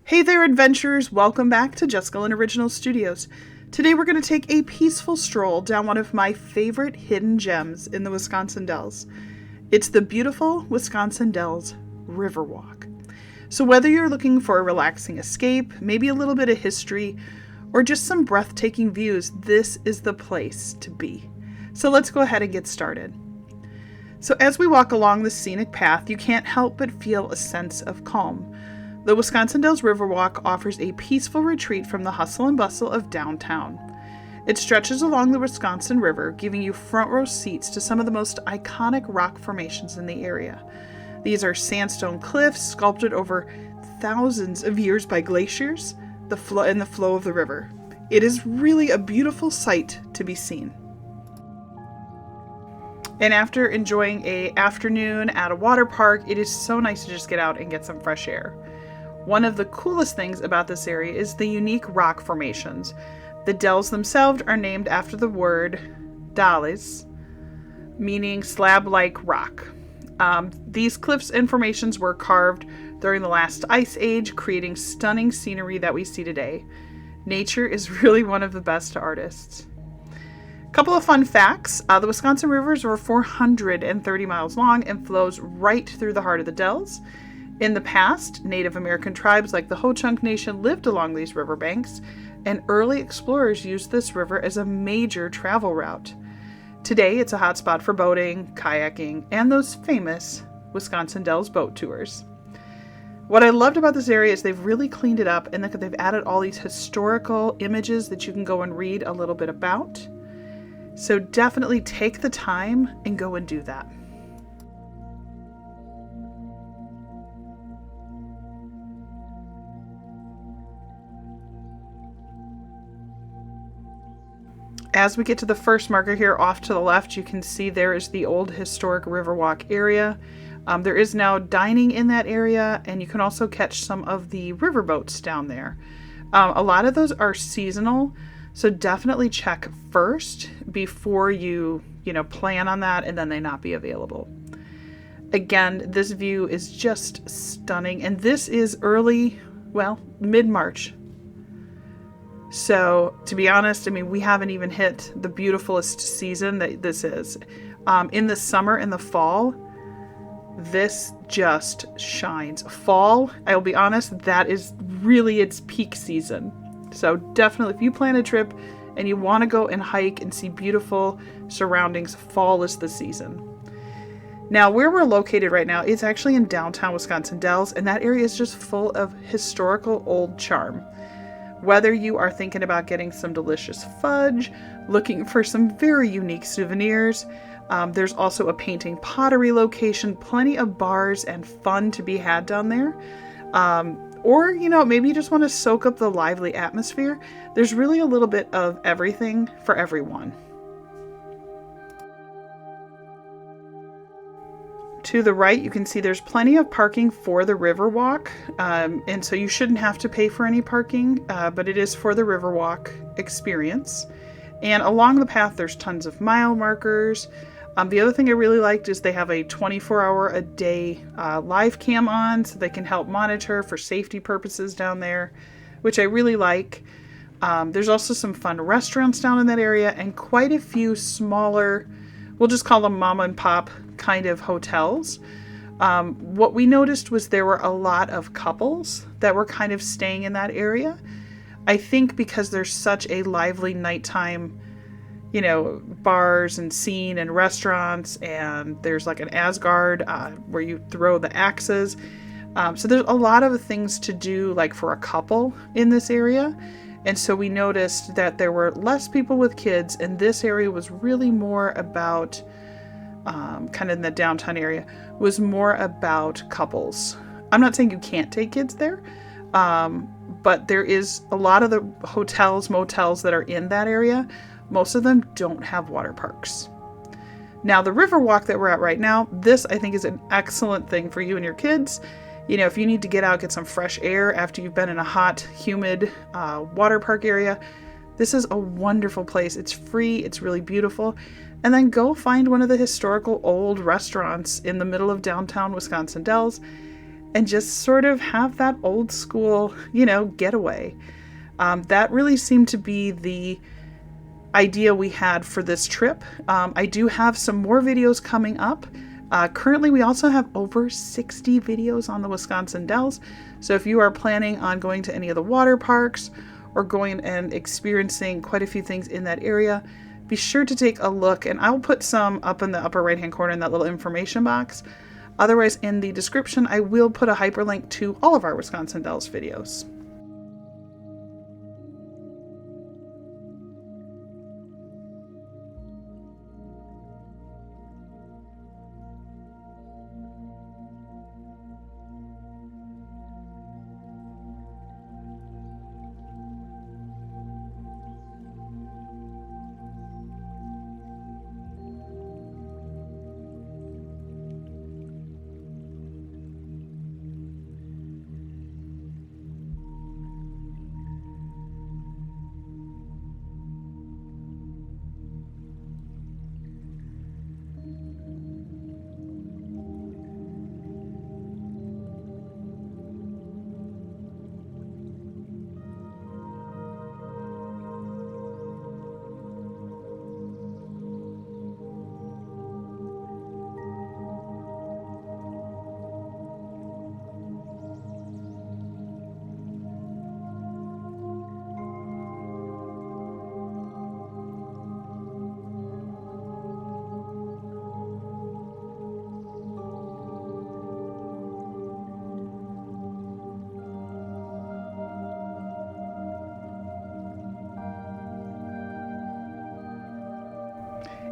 Hey there, adventurers! Welcome back to Jessica Lynn Original Studios. Today we're going to take a peaceful stroll down one of my favorite hidden gems in the Wisconsin Dells. It's the beautiful Wisconsin Dells Riverwalk. So whether you're looking for a relaxing escape, maybe a little bit of history, or just some breathtaking views, this is the place to be. So let's go ahead and get started. So as we walk along the scenic path, you can't help but feel a sense of calm. The Wisconsin Dells Riverwalk offers a peaceful retreat from the hustle and bustle of downtown. It stretches along the Wisconsin River, giving you front row seats to some of the most iconic rock formations in the area. These are sandstone cliffs sculpted over thousands of years by glaciers, the flow of the river. It is really a beautiful sight to be seen. And after enjoying an afternoon at a water park, it is so nice to just get out and get some fresh air. One of the coolest things about this area is the unique rock formations. The dells themselves are named after the word dalis, meaning slab-like rock. These cliffs and formations were carved during the last ice age, creating stunning scenery that we see today. Nature is really one of the best artists. Couple of fun facts. The Wisconsin River is over 430 miles long and flows right through the heart of the dells. In the past, Native American tribes like the Ho-Chunk Nation lived along these riverbanks, and early explorers used this river as a major travel route. Today, it's a hotspot for boating, kayaking, and those famous Wisconsin Dells boat tours. What I loved about this area is they've really cleaned it up, and they've added all these historical images that you can go and read a little bit about. So definitely take the time and go and do that. As we get to the first marker here off to the left, you can see there is the old historic Riverwalk area. There is now dining in that area, and you can also catch some of the riverboats down there. A lot of those are seasonal, so definitely check first before you plan on that and then they not be available. Again, this view is just stunning, and this is mid-March. So, to be honest, we haven't even hit the beautifulest season that this is. In the summer and the fall, this just shines. Fall, I'll be honest, that is really its peak season. So definitely, if you plan a trip and you want to go and hike and see beautiful surroundings, fall is the season. Now, where we're located right now, it's actually in downtown Wisconsin Dells, and that area is just full of historical old charm. Whether you are thinking about getting some delicious fudge, looking for some very unique souvenirs, there's also a painting pottery location, plenty of bars and fun to be had down there. Or, maybe you just want to soak up the lively atmosphere. There's really a little bit of everything for everyone. To the right, you can see there's plenty of parking for the Riverwalk, and so you shouldn't have to pay for any parking, but it is for the Riverwalk experience. And along the path, there's tons of mile markers. The other thing I really liked is they have a 24-hour-a-day live cam on, so they can help monitor for safety purposes down there, which I really like. There's also some fun restaurants down in that area, and quite a few smaller, we'll just call them mom and pop kind of hotels. What we noticed was there were a lot of couples that were kind of staying in that area. I think because there's such a lively nighttime, bars and scene and restaurants, and there's like an Asgard where you throw the axes. So there's a lot of things to do like for a couple in this area. And so we noticed that there were less people with kids, and this area was really more about, kind of in the downtown area, was more about couples. I'm not saying you can't take kids there, but there is a lot of the hotels, motels that are in that area. Most of them don't have water parks. Now, the Riverwalk that we're at right now, this I think is an excellent thing for you and your kids. If you need to get out, get some fresh air after you've been in a hot, humid water park area, this is a wonderful place. It's free, it's really beautiful. And then go find one of the historical old restaurants in the middle of downtown Wisconsin Dells and just sort of have that old school, getaway. That really seemed to be the idea we had for this trip. I do have some more videos coming up. Currently, we also have over 60 videos on the Wisconsin Dells. So if you are planning on going to any of the water parks or going and experiencing quite a few things in that area, be sure to take a look. And I'll put some up in the upper right-hand corner in that little information box. Otherwise, in the description, I will put a hyperlink to all of our Wisconsin Dells videos.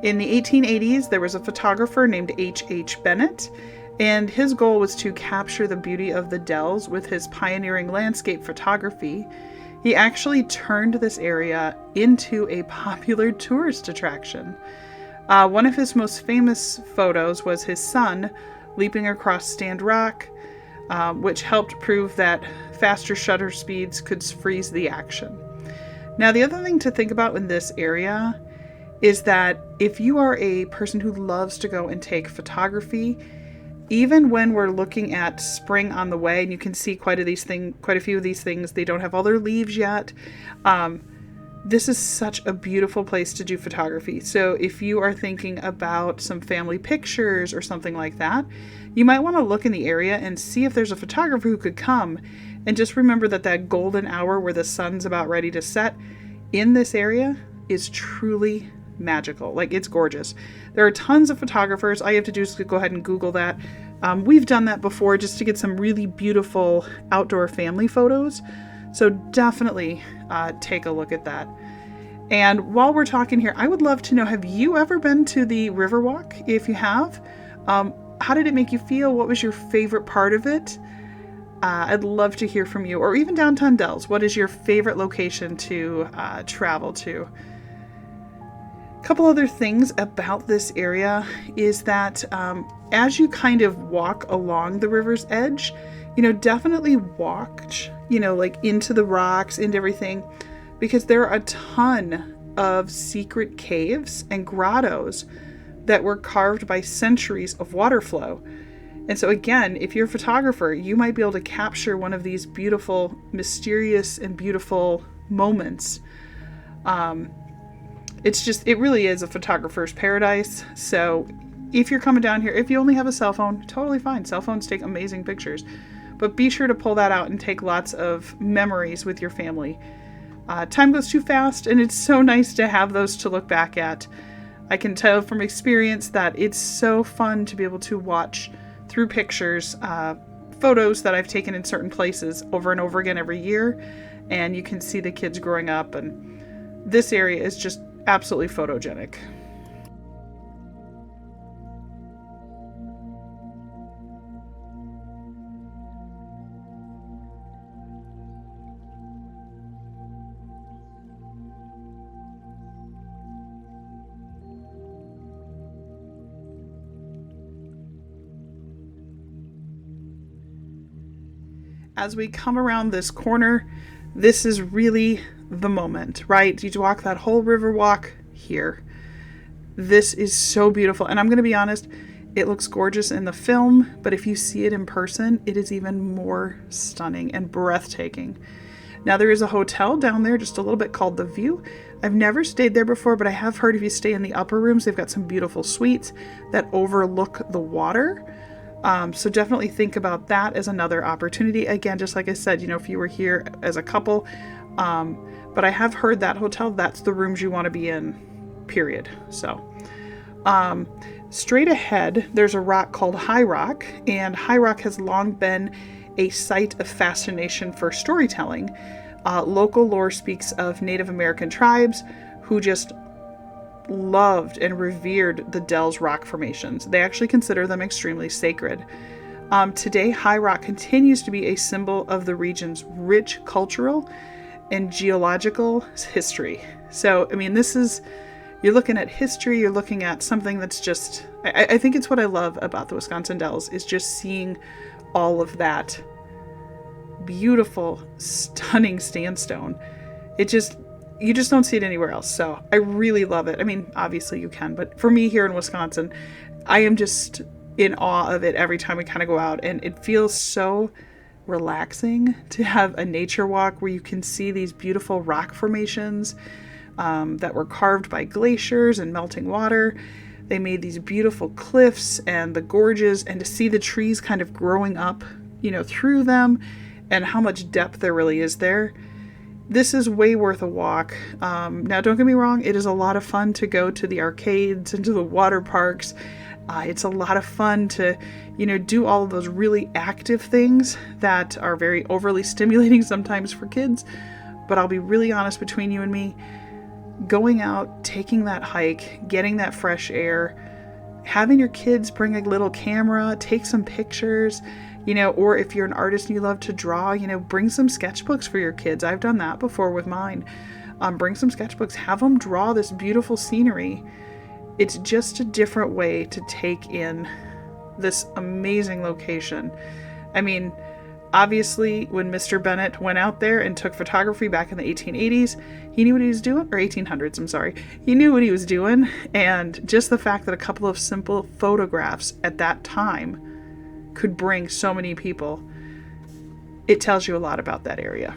In the 1880s, there was a photographer named H.H. Bennett, and his goal was to capture the beauty of the Dells with his pioneering landscape photography. He actually turned this area into a popular tourist attraction. One of his most famous photos was his son leaping across Stand Rock, which helped prove that faster shutter speeds could freeze the action. Now, the other thing to think about in this area is that if you are a person who loves to go and take photography, even when we're looking at spring on the way, and you can see quite a few of these things, they don't have all their leaves yet. This is such a beautiful place to do photography. So if you are thinking about some family pictures or something like that, you might want to look in the area and see if there's a photographer who could come. And just remember that golden hour where the sun's about ready to set in this area is truly magical. Like, it's gorgeous. There are tons of photographers. All you have to do is go ahead and Google that. We've done that before just to get some really beautiful outdoor family photos. So definitely take a look at that. And while we're talking here, I would love to know, have you ever been to the Riverwalk? If you have, how did it make you feel? What was your favorite part of it? I'd love to hear from you. Or even downtown Dells. What is your favorite location to travel to? A couple other things about this area is that as you kind of walk along the river's edge, definitely walk, like into the rocks, into everything, because there are a ton of secret caves and grottos that were carved by centuries of water flow. And so again, if you're a photographer, you might be able to capture one of these beautiful, mysterious and beautiful moments. It really is a photographer's paradise. So if you're coming down here, if you only have a cell phone, totally fine. Cell phones take amazing pictures, but be sure to pull that out and take lots of memories with your family. Time goes too fast, and it's so nice to have those to look back at. I can tell from experience that it's so fun to be able to watch through pictures, photos that I've taken in certain places over and over again every year, and you can see the kids growing up, and this area is just absolutely photogenic. As we come around this corner, this is really the moment, right? You walk that whole Riverwalk here. This is so beautiful. And I'm going to be honest, It looks gorgeous in the film, but if you see it in person, it is even more stunning and breathtaking. Now, there is a hotel down there just a little bit called The View. I've never stayed there before, but I have heard if you stay in the upper rooms, they've got some beautiful suites that overlook the water. So definitely think about that as another opportunity. Again, just like I said, if you were here as a couple, but I have heard that hotel, that's the rooms you want to be in, period. So, straight ahead, there's a rock called High Rock, and High Rock has long been a site of fascination for storytelling. Local lore speaks of Native American tribes who just loved and revered the Dells rock formations. They actually consider them extremely sacred. Today, High Rock continues to be a symbol of the region's rich cultural and geological history. So, you're looking at history, you're looking at something that's just, I think it's what I love about the Wisconsin Dells, is just seeing all of that beautiful, stunning sandstone. You just don't see it anywhere else. So I really love it. Obviously you can, but for me here in Wisconsin, I am just in awe of it every time we kind of go out, and it feels so relaxing to have a nature walk where you can see these beautiful rock formations that were carved by glaciers and melting water. They made these beautiful cliffs and the gorges, and to see the trees kind of growing up, through them, and how much depth there really is there. This is way worth a walk. Now, don't get me wrong, it is a lot of fun to go to the arcades and to the water parks. It's a lot of fun to, do all of those really active things that are very overly stimulating sometimes for kids. But I'll be really honest, between you and me, going out, taking that hike, getting that fresh air, having your kids bring a little camera, take some pictures, or if you're an artist and you love to draw, bring some sketchbooks for your kids. I've done that before with mine. Bring some sketchbooks, have them draw this beautiful scenery. It's just a different way to take in this amazing location. Obviously, when Mr. Bennett went out there and took photography back in the 1880s, he knew what he was doing, or 1800s, I'm sorry. He knew what he was doing, and just the fact that a couple of simple photographs at that time could bring so many people, it tells you a lot about that area.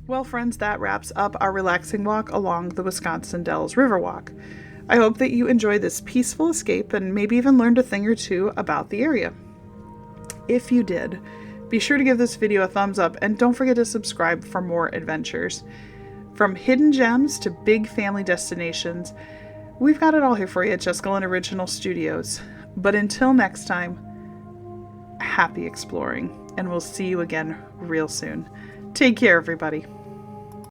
Well, friends, that wraps up our relaxing walk along the Wisconsin Dells Riverwalk. I hope that you enjoyed this peaceful escape and maybe even learned a thing or two about the area. If you did, be sure to give this video a thumbs up and don't forget to subscribe for more adventures. From hidden gems to big family destinations, we've got it all here for you at Jessica Lynn Original Studios. But until next time, happy exploring, and we'll see you again real soon. Take care, everybody.